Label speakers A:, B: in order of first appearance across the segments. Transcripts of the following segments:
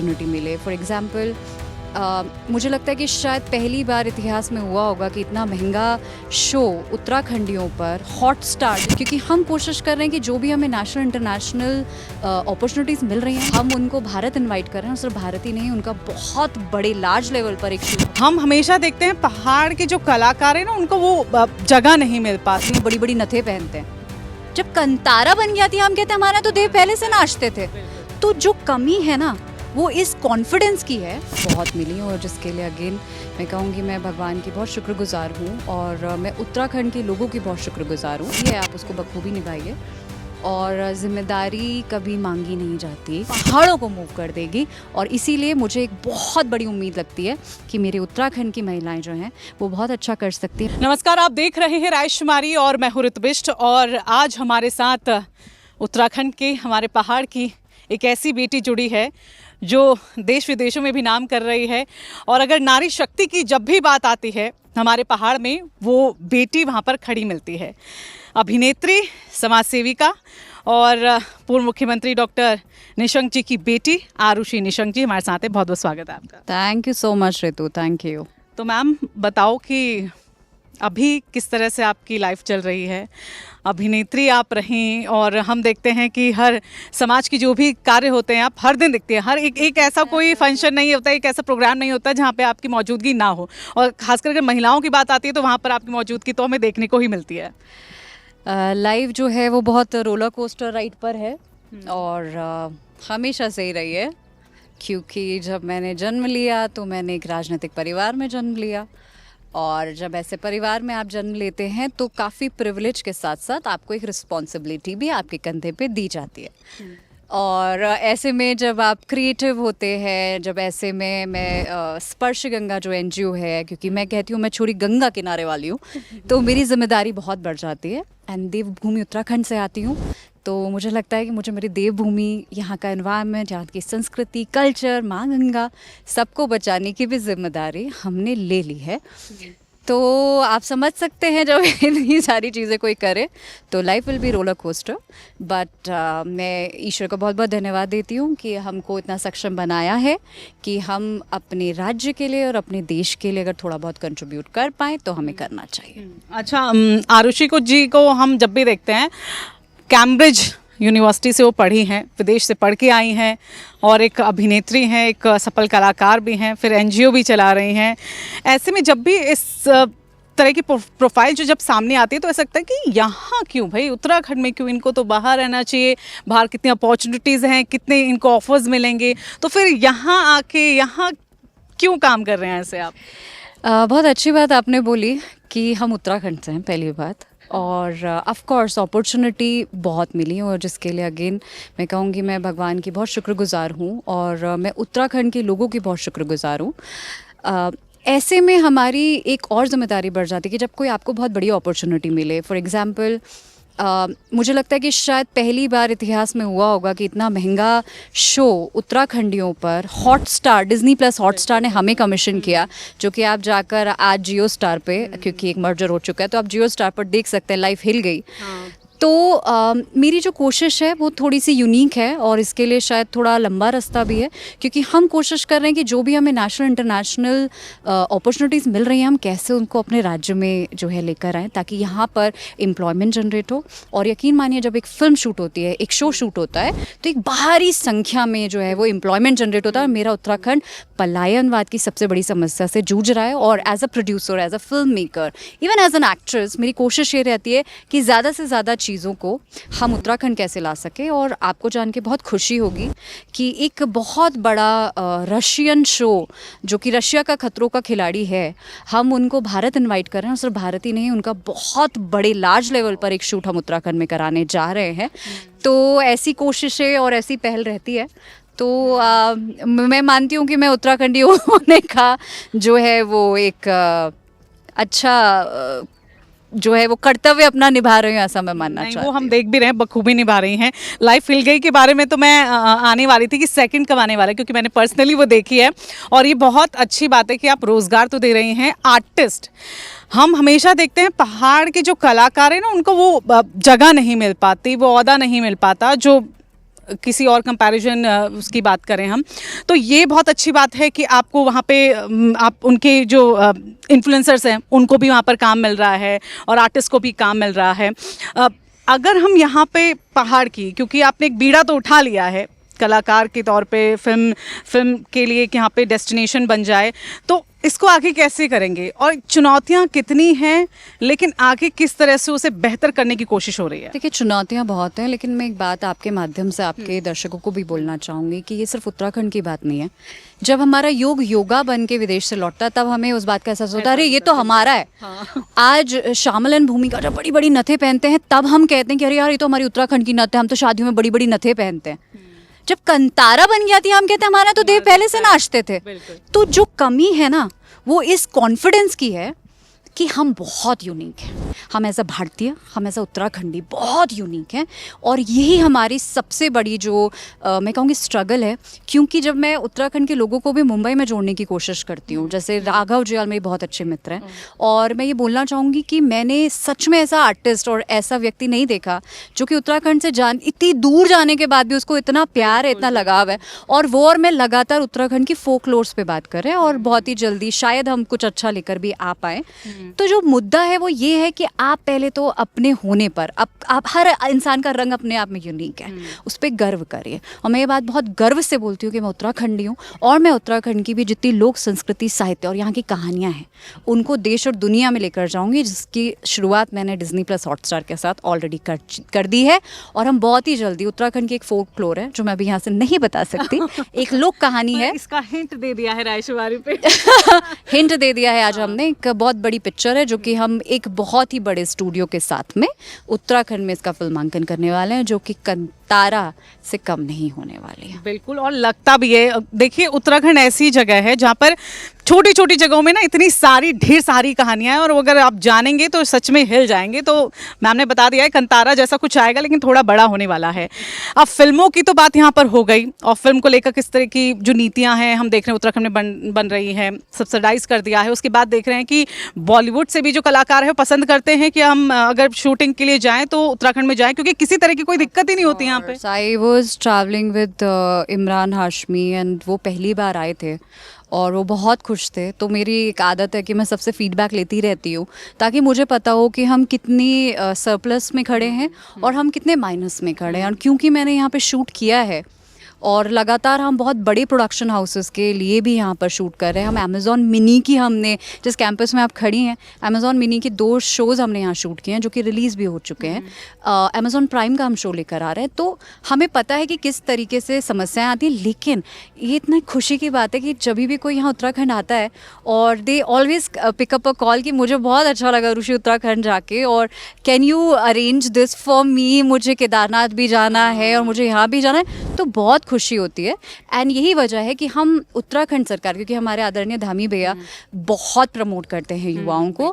A: Opportunity मिले। For example मुझे लगता है कि शायद पहली बार इतिहास में हुआ होगा कि इतना महंगा शो उत्तराखंडियों पर हॉटस्टार, क्योंकि हम कोशिश कर रहे हैं कि जो भी हमें नेशनल इंटरनेशनल अपॉर्चुनिटीज़ मिल रही हैं हम उनको भारत इनवाइट कर रहे हैं। और सिर्फ भारत ही नहीं, उनका बहुत बड़े लार्ज लेवल पर एक शो।
B: हम हमेशा देखते हैं पहाड़ के जो कलाकार हैं ना, उनको वो जगह नहीं मिल पाती।
A: बड़ी बड़ी नथें पहनते हैं। जब कंतारा बन गया थी हम कहते हैं हमारा तो देव पहले से नाचते थे। तो जो कमी है ना वो इस कॉन्फिडेंस की है, बहुत मिली। और जिसके लिए अगेन मैं कहूँगी मैं भगवान की बहुत शुक्रगुजार हूँ और मैं उत्तराखंड के लोगों की बहुत शुक्रगुजार हूँ। ये आप उसको बखूबी निभाइए और जिम्मेदारी कभी मांगी नहीं जाती, पहाड़ों को मूव कर देगी। और इसीलिए मुझे एक बहुत बड़ी उम्मीद लगती है कि मेरे उत्तराखंड की महिलाएं जो हैं वो बहुत अच्छा कर सकती हैं।
B: नमस्कार, आप देख रहे हैं राजकुमारी और मैं हूं ऋतु बिष्ट। और आज हमारे साथ उत्तराखंड के हमारे पहाड़ की एक ऐसी बेटी जुड़ी है जो देश विदेशों में भी नाम कर रही है। और अगर नारी शक्ति की जब भी बात आती है हमारे पहाड़ में, वो बेटी वहाँ पर खड़ी मिलती है। अभिनेत्री, समाज सेविका और पूर्व मुख्यमंत्री डॉक्टर निशंक जी की बेटी आरुषि निशंक जी हमारे साथ है। बहुत बहुत स्वागत है आपका।
A: Thank you so much Ritu, thank you.
B: तो मैम बताओ कि अभी किस तरह से आपकी लाइफ चल रही है। अभिनेत्री आप रहीं और हम देखते हैं कि हर समाज की जो भी कार्य होते हैं आप हर दिन दिखती हैं। हर एक ऐसा कोई फंक्शन नहीं होता, एक ऐसा प्रोग्राम नहीं होता जहाँ पे आपकी मौजूदगी ना हो। और खासकर अगर महिलाओं की बात आती है तो वहाँ पर आपकी मौजूदगी तो हमें देखने को ही मिलती है।
A: लाइफ जो है वो बहुत रोलर कोस्टर राइड पर है और हमेशा से ही रही है। क्योंकि जब मैंने जन्म लिया तो मैंने एक राजनीतिक परिवार में जन्म लिया और जब ऐसे परिवार में आप जन्म लेते हैं तो काफ़ी प्रिविलेज के साथ साथ आपको एक रिस्पॉन्सिबिलिटी भी आपके कंधे पे दी जाती है। और ऐसे में जब आप क्रिएटिव होते हैं, जब ऐसे में मैं स्पर्श गंगा जो एनजीओ है, क्योंकि मैं कहती हूँ मैं छोड़ी गंगा किनारे वाली हूँ, तो मेरी जिम्मेदारी बहुत बढ़ जाती है। एंड देवभूमि उत्तराखंड से आती हूँ तो मुझे लगता है कि मुझे मेरी देवभूमि, यहाँ का एनवायरनमेंट, यहाँ की संस्कृति, कल्चर, माँ गंगा, सबको बचाने की भी जिम्मेदारी हमने ले ली है। तो आप समझ सकते हैं जब इतनी सारी चीज़ें कोई करे तो life will be roller coaster. But मैं ईश्वर को बहुत बहुत धन्यवाद देती हूँ कि हमको इतना सक्षम बनाया है कि हम अपने राज्य के लिए और अपने देश के लिए अगर थोड़ा बहुत कंट्रीब्यूट कर पाएँ तो हमें करना चाहिए।
B: अच्छा, आरुषि जी को हम जब भी देखते हैं, कैम्ब्रिज यूनिवर्सिटी से वो पढ़ी हैं, विदेश से पढ़ के आई हैं और एक अभिनेत्री हैं, एक सफल कलाकार भी हैं, फिर एनजीओ भी चला रही हैं। ऐसे में जब भी इस तरह की प्रोफाइल जो जब सामने आती है तो ऐसा लगता है कि यहाँ क्यों भाई, उत्तराखंड में क्यों, इनको तो बाहर रहना चाहिए, बाहर कितनी अपॉर्चुनिटीज़ हैं, कितने इनको ऑफर्स मिलेंगे, तो फिर यहाँ आके यहाँ क्यों काम कर रहे हैं ऐसे आप?
A: बहुत अच्छी बात आपने बोली कि हम उत्तराखंड से हैं, पहली बात। और ऑफ कोर्स अपॉर्चुनिटी बहुत मिली और जिसके लिए अगेन मैं कहूँगी मैं भगवान की बहुत शुक्रगुजार हूँ और मैं उत्तराखंड के लोगों की बहुत शुक्रगुजार हूँ। ऐसे में हमारी एक और ज़िम्मेदारी बढ़ जाती है कि जब कोई आपको बहुत बड़ी अपॉर्चुनिटी मिले। फॉर एग्ज़ाम्पल मुझे लगता है कि शायद पहली बार इतिहास में हुआ होगा कि इतना महंगा शो उत्तराखंडियों पर हॉटस्टार, डिज्नी प्लस हॉटस्टार ने हमें कमीशन किया, जो कि आप जाकर आज जियो स्टार पे, क्योंकि एक मर्जर हो चुका है तो आप जियो स्टार पर देख सकते हैं। लाइफ हिल गई। तो मेरी जो कोशिश है वो थोड़ी सी यूनिक है और इसके लिए शायद थोड़ा लंबा रास्ता भी है, क्योंकि हम कोशिश कर रहे हैं कि जो भी हमें नेशनल इंटरनेशनल अपॉर्चुनिटीज़ मिल रही हैं हम कैसे उनको अपने राज्य में जो है लेकर आएँ ताकि यहाँ पर एम्प्लॉयमेंट जनरेट हो। और यकीन मानिए जब एक फिल्म शूट होती है, एक शो शूट होता है तो एक भारी संख्या में जो है वो एम्प्लॉयमेंट जनरेट होता है। और मेरा उत्तराखंड पलायनवाद की सबसे बड़ी समस्या से जूझ रहा है और as a producer, as a film maker, even as an actress मेरी कोशिश ये रहती है कि ज़्यादा से ज़्यादा चीज़ों को हम उत्तराखंड कैसे ला सके। और आपको जान के बहुत खुशी होगी कि एक बहुत बड़ा रशियन शो जो कि रशिया का खतरों का खिलाड़ी है, हम उनको भारत इनवाइट कर रहे हैं। और सिर्फ भारत ही नहीं, उनका बहुत बड़े लार्ज लेवल पर एक शूट हम उत्तराखंड में कराने जा रहे हैं। तो ऐसी कोशिशें और ऐसी पहल रहती है। तो मैं मानती हूँ कि मैं उत्तराखंडी होने का जो है वो एक अच्छा जो है वो कर्तव्य अपना निभा रही हूँ, ऐसा मैं मानना चाहती हूँ।
B: वो हम देख भी रहे हैं, बखूबी निभा रही हैं। लाइफ हिल गई के बारे में तो मैं आने वाली थी कि सेकंड कब आने वाला है, क्योंकि मैंने पर्सनली वो देखी है और ये बहुत अच्छी बात है कि आप रोज़गार तो दे रही हैं। आर्टिस्ट, हम हमेशा देखते हैं पहाड़ के जो कलाकार हैं ना, उनको वो जगह नहीं मिल पाती, वो ओहदा नहीं मिल पाता जो किसी और कंपैरिजन उसकी बात करें हम, तो ये बहुत अच्छी बात है कि आपको वहाँ पे आप उनके जो इन्फ्लुएंसर्स हैं उनको भी वहाँ पर काम मिल रहा है और आर्टिस्ट को भी काम मिल रहा है। अगर हम यहाँ पे पहाड़ की, क्योंकि आपने एक बीड़ा तो उठा लिया है कलाकार के तौर पे, फिल्म के लिए कि यहाँ पे डेस्टिनेशन बन जाए, तो इसको आगे कैसे करेंगे और चुनौतियाँ कितनी हैं, लेकिन आगे किस तरह से उसे बेहतर करने की कोशिश हो रही है?
A: देखिए, चुनौतियाँ बहुत हैं, लेकिन मैं एक बात आपके माध्यम से आपके दर्शकों को भी बोलना चाहूँगी कि ये सिर्फ उत्तराखंड की बात नहीं है। जब हमारा योगा बन के विदेश से लौटता है, तब हमें उस बात का एहसास होता है, अरे ये तो हमारा है। आज श्यामल एंड भूमिका जब बड़ी बड़ी नथें पहनते हैं, तब हम कहते हैं कि अरे यार, ये तो हमारी उत्तराखंड की नथ है, हम तो शादियों में बड़ी बड़ी नथें पहनते हैं। जब कंतारा बन गया थी, हम कहते हैं हमारा तो देव पहले से नाचते थे। तो जो कमी है ना, वो इस कॉन्फिडेंस की है कि हम बहुत यूनिक हैं। हम ऐसा भारतीय, हम ऐसा उत्तराखंडी बहुत यूनिक हैं, और यही हमारी सबसे बड़ी जो मैं कहूँगी स्ट्रगल है। क्योंकि जब मैं उत्तराखंड के लोगों को भी मुंबई में जोड़ने की कोशिश करती हूँ, जैसे राघव जुयाल मेरे बहुत अच्छे मित्र हैं, और मैं ये बोलना चाहूँगी कि मैंने सच में ऐसा आर्टिस्ट और ऐसा व्यक्ति नहीं देखा जो कि उत्तराखंड से इतनी दूर जाने के बाद भी उसको इतना प्यार है, इतना लगाव है। और मैं लगातार उत्तराखंड की फोकलोर्स पे बात कर रहे हैं, और बहुत ही जल्दी शायद हम कुछ अच्छा लेकर भी आ पाए। तो जो मुद्दा है वो ये है कि आप पहले तो अपने होने पर, आप हर इंसान का रंग अपने आप में यूनिक है, उस पर गर्व करिए। और मैं ये बात बहुत गर्व से बोलती हूँ कि मैं उत्तराखंडी हूँ, और मैं उत्तराखंड की भी जितनी लोक संस्कृति, साहित्य और यहाँ की कहानियाँ हैं, उनको देश और दुनिया में लेकर जाऊँगी, जिसकी शुरुआत मैंने डिज्नी प्लस हॉटस्टार के साथ ऑलरेडी कर दी है। और हम बहुत ही जल्दी, उत्तराखंड की एक फोकलोर है जो मैं अभी यहाँ से नहीं बता सकती, एक लोक कहानी है,
B: इसका हिंट दे दिया है रायशुमारी पे।
A: हिंट दे दिया है आज हमने। एक बहुत बड़ी पिक्चर है जो कि हम एक बहुत ही बड़े स्टूडियो के साथ में उत्तराखंड में इसका फिल्मांकन करने वाले हैं, जो कि कंतारा से कम नहीं होने वाली है।
B: बिल्कुल, और लगता भी है। देखिए, उत्तराखंड ऐसी जगह है जहाँ पर छोटी छोटी जगहों में ना इतनी सारी ढेर सारी कहानियां हैं, और अगर आप जानेंगे तो सच में हिल जाएंगे। तो मैम ने बता दिया है, कंतारा जैसा कुछ आएगा, लेकिन थोड़ा बड़ा होने वाला है। अब फिल्मों की तो बात यहाँ पर हो गई, और फिल्म को लेकर किस तरह की जो नीतियाँ हैं हम देख रहे हैं उत्तराखंड में बन रही है, सब्सिडाइज कर दिया है। उसके बाद देख रहे हैं कि बॉलीवुड से भी जो कलाकार है पसंद करते हैं कि हम अगर शूटिंग के लिए जाएँ तो उत्तराखंड में जाएँ, क्योंकि किसी तरह की कोई दिक्कत ही नहीं होती यहाँ पे।
A: I was travelling with Imran Hashmi, and वो पहली बार आए थे और वो बहुत खुश थे। तो मेरी एक आदत है कि मैं सबसे फीडबैक लेती रहती हूँ, ताकि मुझे पता हो कि हम कितनी सरप्लस में खड़े हैं और हम कितने माइनस में खड़े हैं। और क्योंकि मैंने यहाँ पे शूट किया है, और लगातार हम बहुत बड़े प्रोडक्शन हाउसेस के लिए भी यहाँ पर शूट कर रहे हैं। हम अमेज़ॉन मिनी की, हमने जिस कैंपस में आप खड़ी हैं, अमेज़ॉन मिनी की 2 शोज़ हमने यहाँ शूट किए हैं, जो कि रिलीज़ भी हो चुके हैं। अमेज़ॉन प्राइम का हम शो लेकर आ रहे हैं। तो हमें पता है कि किस तरीके से समस्याएं आती हैं, लेकिन ये इतना खुशी की बात है कि जब भी कोई यहाँ उत्तराखंड आता है, और they always pick up a call कि मुझे बहुत अच्छा लगा ऋषि उत्तराखंड जाके, और can you arrange this for me, मुझे केदारनाथ भी जाना है और मुझे यहाँ भी जाना है। तो बहुत खुशी होती है। एंड यही वजह है कि हम उत्तराखंड सरकार, क्योंकि हमारे आदरणीय धामी भैया बहुत प्रमोट करते हैं युवाओं को,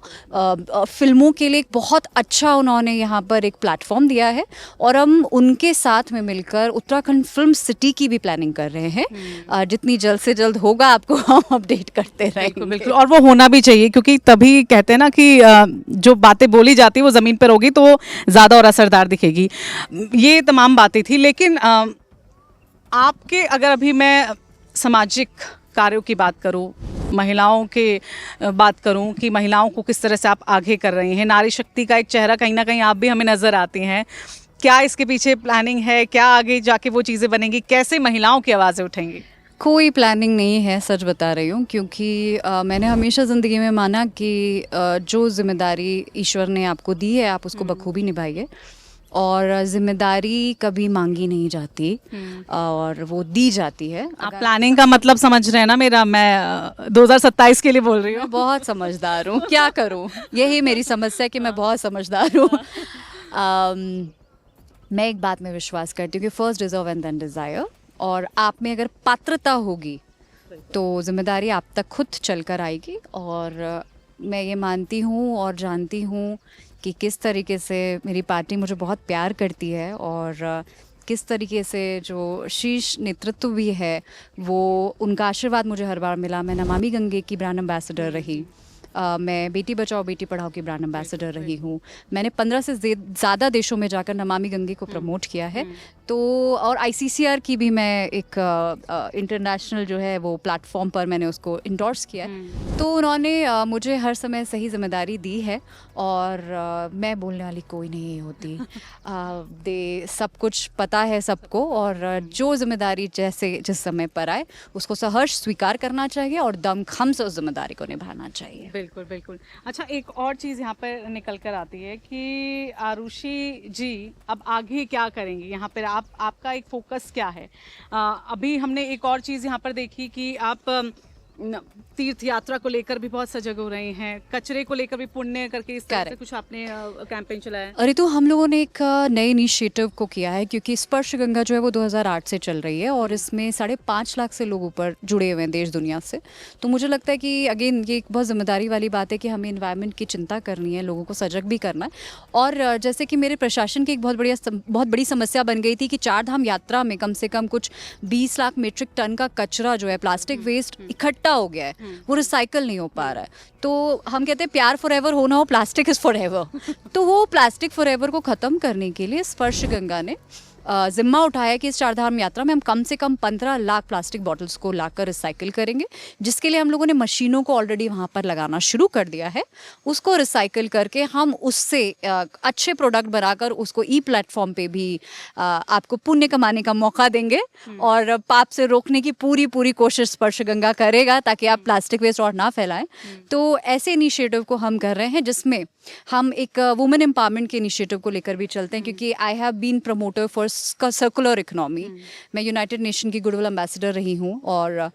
A: फिल्मों के लिए एक बहुत अच्छा उन्होंने यहाँ पर एक प्लेटफॉर्म दिया है, और हम उनके साथ में मिलकर उत्तराखंड फिल्म सिटी की भी प्लानिंग कर रहे हैं। जितनी जल्द से जल्द होगा आपको हम अपडेट करते रहेंगे।
B: बिल्कुल, और वो होना भी चाहिए, क्योंकि तभी कहते हैं ना कि जो बातें बोली जाती है वो ज़मीन पर होगी तो वो ज़्यादा और असरदार दिखेगी। ये तमाम बातें थी, लेकिन आपके, अगर अभी मैं सामाजिक कार्यों की बात करूं, महिलाओं के बात करूं कि महिलाओं को किस तरह से आप आगे कर रही हैं, नारी शक्ति का एक चेहरा कहीं ना कहीं आप भी हमें नज़र आती हैं। क्या इसके पीछे प्लानिंग है? क्या आगे जाके वो चीज़ें बनेंगी? कैसे महिलाओं की आवाज़ें उठेंगी?
A: कोई प्लानिंग नहीं है, सच बता रही हूँ, क्योंकि मैंने हमेशा ज़िंदगी में माना कि जो जिम्मेदारी ईश्वर ने आपको दी है, आप उसको बखूबी निभाइए, और जिम्मेदारी कभी मांगी नहीं जाती और वो दी जाती है।
B: आप प्लानिंग का मतलब समझ रहे हैं ना मेरा? मैं 2027 के लिए बोल रही हूँ।
A: मैं बहुत समझदार हूँ, क्या करूँ, यही मेरी समस्या है कि मैं बहुत समझदार हूँ। मैं एक बात में विश्वास करती हूँ कि first deserve and then desire, और आप में अगर पात्रता होगी तो जिम्मेदारी आप तक खुद चल कर आएगी। और मैं ये मानती हूँ और जानती हूँ कि किस तरीके से मेरी पार्टी मुझे बहुत प्यार करती है, और किस तरीके से जो शीर्ष नेतृत्व भी है वो, उनका आशीर्वाद मुझे हर बार मिला। मैं नमामि गंगे की ब्रांड एम्बेसडर रही, मैं बेटी बचाओ बेटी पढ़ाओ की ब्रांड एम्बेसडर रही हूँ। मैंने 15 से ज़्यादा देशों में जाकर नमामि गंगे को प्रमोट किया है। तो और ICCR की भी मैं एक इंटरनेशनल जो है वो प्लेटफॉर्म पर मैंने उसको इंडोर्स किया है। तो उन्होंने मुझे हर समय सही जिम्मेदारी दी है और मैं बोलने वाली कोई नहीं होती। दे सब कुछ पता है सबको और जो जिम्मेदारी जैसे जिस समय पर आए उसको सहर्ष स्वीकार करना चाहिए और दमखम से उस जिम्मेदारी को निभाना चाहिए।
B: बिल्कुल बिल्कुल। अच्छा, एक और चीज़ यहाँ पर निकल कर आती है कि आरुषि जी अब आगे क्या करेंगी यहाँ पर, आपका एक फोकस क्या है? अभी हमने एक और चीज़ यहाँ पर देखी कि आप तीर्थ यात्रा को लेकर भी बहुत सजग हो रहे हैं, कचरे को लेकर भी पुण्य करके इस तरह से कुछ आपने कैंपेन चलाया है।
A: अरे तो हम लोगों ने एक नए इनिशिएटिव को किया है क्योंकि स्पर्श गंगा जो है वो 2008 से चल रही है और इसमें 5.5 लाख से लोग ऊपर जुड़े हुए हैं देश दुनिया से। तो मुझे लगता है कि अगेन ये एक बहुत जिम्मेदारी वाली बात है कि हमें इन्वायरमेंट की चिंता करनी है, लोगों को सजग भी करना है। और जैसे कि मेरे प्रशासन की एक बहुत बड़ी समस्या बन गई थी कि 4 धाम यात्रा में कम से कम कुछ 20 लाख मीट्रिक टन का कचरा जो है प्लास्टिक वेस्ट इकट्ठा हो गया है, वो रिसाइकल नहीं हो पा रहा है। तो हम कहते हैं प्यार फॉर एवर हो ना हो, प्लास्टिक इज फॉर एवर। तो वो प्लास्टिक फॉर एवर को ख़त्म करने के लिए स्पर्श गंगा ने जिम्मा उठाया कि इस 4 धाम यात्रा में हम कम से कम 15 लाख प्लास्टिक बॉटल्स को लाकर रिसाइकिल करेंगे, जिसके लिए हम लोगों ने मशीनों को ऑलरेडी वहाँ पर लगाना शुरू कर दिया है। उसको रिसाइकिल करके हम उससे अच्छे प्रोडक्ट बनाकर उसको प्लेटफॉर्म पे भी आपको पुण्य कमाने का मौका देंगे और पाप से रोकने की पूरी कोशिश स्पर्श गंगा करेगा ताकि आप प्लास्टिक वेस्ट और ना फैलाएं। तो ऐसे इनिशिएटिव को हम कर रहे हैं जिसमें हम एक वुमेन एम्पावरमेंट के इनिशिएटिव को लेकर भी चलते हैं क्योंकि I have been promoter for circular economy. मैं यूनाइटेड नेशन की गुडविल एम्बेसडर रही हूँ और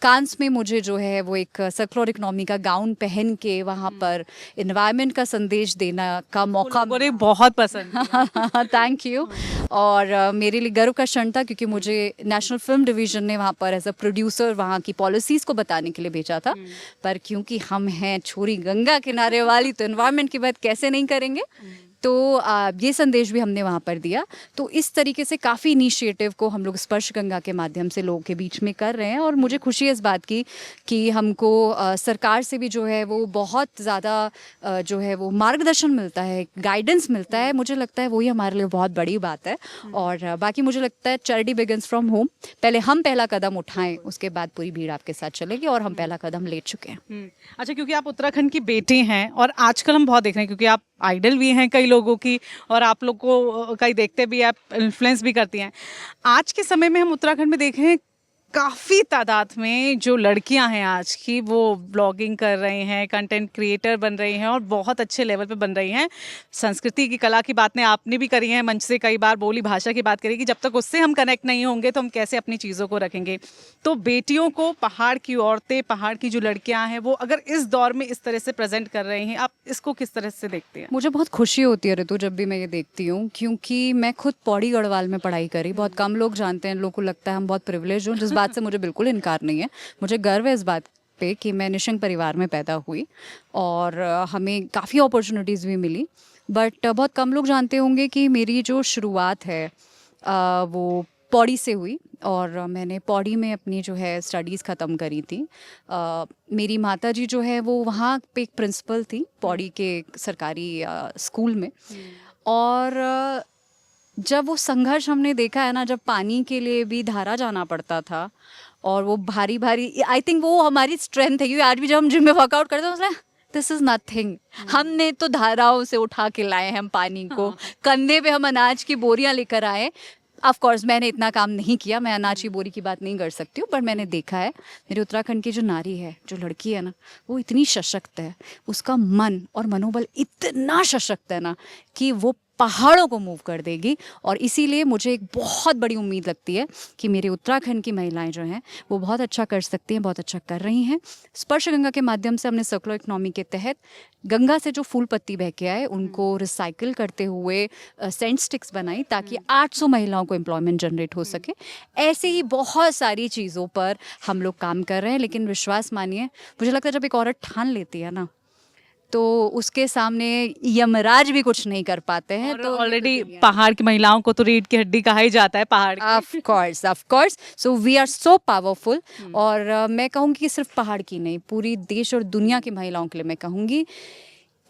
A: कांस में मुझे जो है वो एक सर्कुलर इकोनॉमी का गाउन पहन के वहाँ पर एनवायरनमेंट का संदेश देना का मौका
B: मुझे बहुत पसंद।
A: Thank you. और मेरे लिए गर्व का क्षण था क्योंकि मुझे नेशनल फिल्म डिवीज़न ने वहाँ पर एज अ प्रोड्यूसर वहाँ की पॉलिसीज़ को बताने के लिए भेजा था। पर क्योंकि हम हैं छोरी गंगा किनारे वाली तो एनवायरनमेंट की बात कैसे नहीं करेंगे, तो ये संदेश भी हमने वहाँ पर दिया। तो इस तरीके से काफ़ी इनिशिएटिव को हम लोग स्पर्श गंगा के माध्यम से लोगों के बीच में कर रहे हैं और मुझे खुशी है इस बात की कि हमको सरकार से भी जो है वो बहुत ज़्यादा जो है वो मार्गदर्शन मिलता है, गाइडेंस मिलता है। मुझे लगता है वही हमारे लिए बहुत बड़ी बात है। और बाकी मुझे लगता है चैरिटी बिगिंस फ्रॉम होम। पहले हम पहला कदम उठाएं, उसके बाद पूरी भीड़ आपके साथ चलेगी और हम पहला कदम ले चुके हैं।
B: अच्छा, क्योंकि आप उत्तराखंड की बेटी हैं और आजकल हम बहुत देख रहे हैं क्योंकि आप आइडल भी हैं कई लोगों की और आप लोग को कई देखते भी, आप इन्फ्लुएंस भी करती हैं। आज के समय में हम उत्तराखंड में देख रहे हैं काफ़ी तादाद में जो लड़कियां हैं आज की वो ब्लॉगिंग कर रही हैं, कंटेंट क्रिएटर बन रही हैं और बहुत अच्छे लेवल पे बन रही हैं। संस्कृति की कला की बातें आपने भी करी हैं, मंच से कई बार बोली भाषा की बात करी कि जब तक उससे हम कनेक्ट नहीं होंगे तो हम कैसे अपनी चीज़ों को रखेंगे। तो बेटियों को, पहाड़ की औरतें, पहाड़ की जो लड़कियाँ हैं वो अगर इस दौर में इस तरह से प्रेजेंट कर रही हैं, आप इसको किस तरह से देखते हैं?
A: मुझे बहुत खुशी होती है ऋतु जब भी मैं ये देखती हूँ क्योंकि मैं खुद पौड़ी गढ़वाल में पढ़ाई करी। बहुत कम लोग जानते हैं, लोगों को लगता है हम बहुत प्रिविलेज हूँ, जिस बात से मुझे बिल्कुल इनकार नहीं है। मुझे गर्व है इस बात पे कि मैं निशंक परिवार में पैदा हुई और हमें काफ़ी अपॉर्चुनिटीज़ भी मिली। बट बहुत कम लोग जानते होंगे कि मेरी जो शुरुआत है वो पौड़ी से हुई और मैंने पौड़ी में अपनी जो है स्टडीज़ ख़त्म करी थी। मेरी माता जी जो है वो वहाँ पे एक प्रिंसिपल थी पौड़ी के सरकारी स्कूल में। और जब वो संघर्ष हमने देखा है ना, जब पानी के लिए भी धारा जाना पड़ता था और वो भारी भारी, आई थिंक वो हमारी स्ट्रेंथ है क्योंकि आज भी जब हम जिम में वर्कआउट करते हैं उसमें दिस इज़ नथिंग। हमने तो धाराओं से उठा के लाए हैं हम पानी को, कंधे पे हम अनाज की बोरियां लेकर आए। ऑफ कोर्स मैंने इतना काम नहीं किया, मैं अनाज की बोरी की बात नहीं कर सकती हूँ, पर मैंने देखा है मेरे उत्तराखंड की जो नारी है, जो लड़की है ना, वो इतनी सशक्त है, उसका मन और मनोबल इतना सशक्त है ना कि वो पहाड़ों को मूव कर देगी। और इसीलिए मुझे एक बहुत बड़ी उम्मीद लगती है कि मेरे उत्तराखंड की महिलाएं जो हैं वो बहुत अच्छा कर सकती हैं, बहुत अच्छा कर रही हैं। स्पर्श गंगा के माध्यम से हमने सर्कुलर इकोनॉमी के तहत गंगा से जो फूल पत्ती बह के आए उनको रिसाइकिल करते हुए सेंट स्टिक्स बनाई ताकि 800 महिलाओं को एम्प्लॉयमेंट जनरेट हो सके। ऐसे ही बहुत सारी चीज़ों पर हम लोग काम कर रहे हैं, लेकिन विश्वास मानिए, मुझे लगता है जब एक औरत ठान लेती है ना तो उसके सामने यमराज भी कुछ नहीं कर पाते हैं।
B: तो
A: तो
B: ऑलरेडी पहाड़ की महिलाओं को तो रीढ़ की हड्डी कहा ही जाता है पहाड़ की।
A: Of course so we are so powerful. और मैं कहूँगी कि सिर्फ पहाड़ की नहीं, पूरी देश और दुनिया की महिलाओं के लिए मैं कहूँगी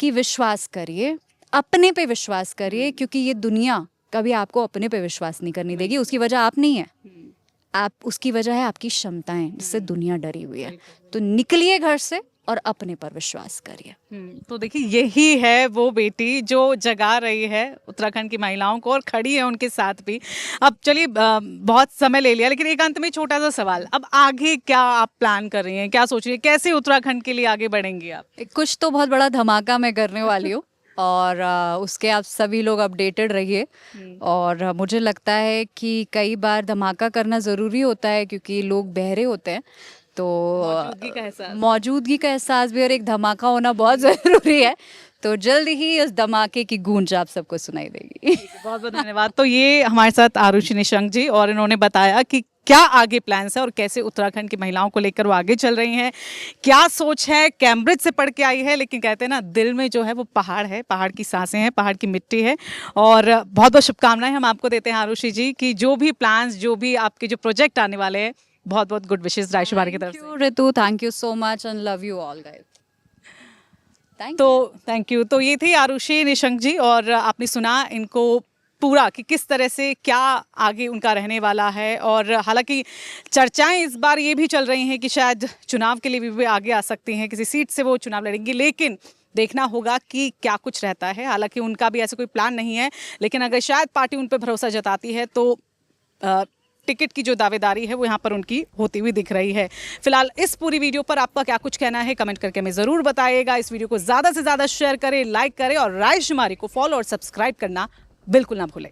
A: कि विश्वास करिए, अपने पे विश्वास करिए, क्योंकि ये दुनिया कभी आपको अपने पे विश्वास नहीं करने देगी। उसकी वजह आप नहीं है, आप उसकी वजह है आपकी क्षमताएं, जिससे दुनिया डरी हुई है। तो निकलिए घर से और अपने पर विश्वास करिए।
B: तो देखिए यही है वो बेटी जो जगा रही है उत्तराखंड की महिलाओं को और खड़ी है उनके साथ भी। अब चलिए बहुत समय ले लिया, लेकिन एक अंत में छोटा सा सवाल, अब आगे क्या आप प्लान कर रही हैं, क्या सोच रही हैं, कैसे उत्तराखंड के लिए आगे बढ़ेंगी आप?
A: कुछ तो बहुत बड़ा धमाका मैं करने वाली हूँ और उसके आप सभी लोग अपडेटेड रहिए। और मुझे लगता है कि कई बार धमाका करना ज़रूरी होता है, क्योंकि लोग बहरे होते हैं, तो मौजूदगी का एहसास भी और एक धमाका होना बहुत ज़रूरी है। तो जल्द ही उस धमाके की गूंज आप सबको सुनाई देगी।
B: बहुत बहुत धन्यवाद। तो ये हमारे साथ आरुषि निशंक जी, और इन्होंने बताया कि क्या आगे प्लान्स है और कैसे उत्तराखंड की महिलाओं को लेकर वो आगे चल रही हैं, क्या सोच है। कैम्ब्रिज से पढ़ के आई है, लेकिन कहते हैं ना दिल में जो है वो पहाड़ है, पहाड़ की सांसें हैं, पहाड़ की मिट्टी है। और बहुत बहुत शुभकामनाएं हम आपको देते हैं आरुषि जी कि जो भी प्लान्स, जो भी आपके जो प्रोजेक्ट आने वाले हैं, बहुत बहुत गुड विशेष राइशु भारती की तरफ से।
A: Ritu, thank you so much and love you all guys.
B: Thank you. तो ये थी आरुषि निशंक जी, और आपने सुना इनको पूरा कि किस तरह से क्या आगे उनका रहने वाला है। और हालांकि चर्चाएं इस बार ये भी चल रही हैं कि शायद चुनाव के लिए भी आगे आ सकती हैं, किसी सीट से वो चुनाव लड़ेंगी, लेकिन देखना होगा कि क्या कुछ रहता है। हालांकि उनका भी ऐसा कोई प्लान नहीं है, लेकिन अगर शायद पार्टी उन पर भरोसा जताती है तो टिकट की जो दावेदारी है वो यहाँ पर उनकी होती हुई दिख रही है। फिलहाल इस पूरी वीडियो पर आपका क्या कुछ कहना है कमेंट करके हमें ज़रूर बताइएगा। इस वीडियो को ज़्यादा से ज़्यादा शेयर करें, लाइक करें और राइशुमारी को फॉलो और सब्सक्राइब करना बिल्कुल ना भूलें।